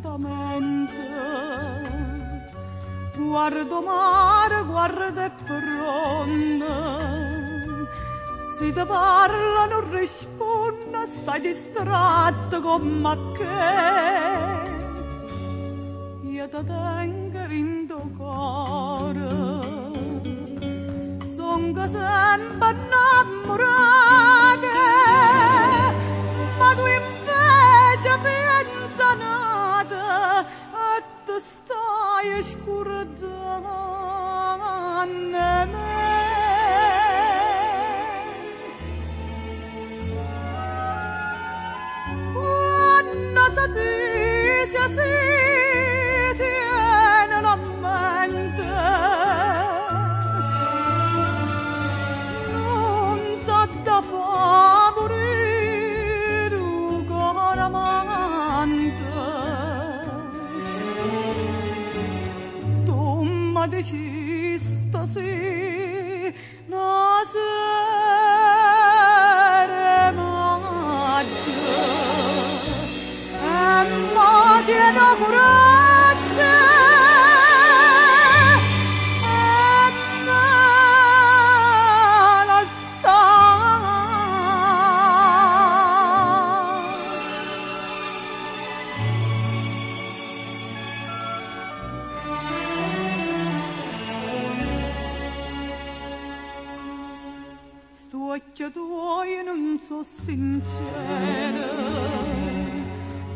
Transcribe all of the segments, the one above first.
lentamente. Guardo mare, guardo e fronte, se ti parla non risponde, stai distratto come che. Io ti tengo in tuo cuore, sono sempre innamorata, ma tu invece pensa nata e tu stai scordando me. Quando si dice sì, tiene la mente, non sa da favorire un cuore amante. Tu mi dici stasera una sera maggio e mi tiene coraggio e me la sa. Sto occhio tuoi non so sincero,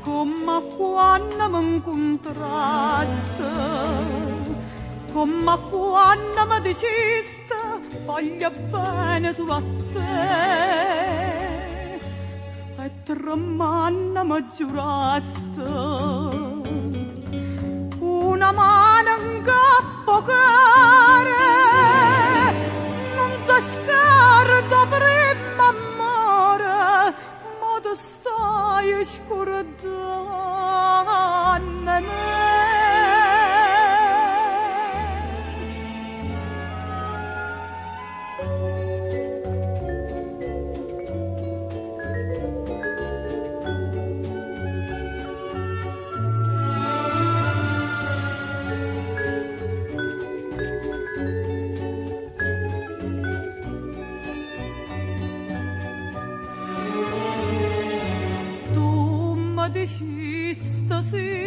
come quando mi incontrasti, come quando mi dicesti voglio bene su a te, e tremando mi giurasti una mano in capo care, non si scarta prima amore, ma tu stai scordando me. Tu mi dici stasera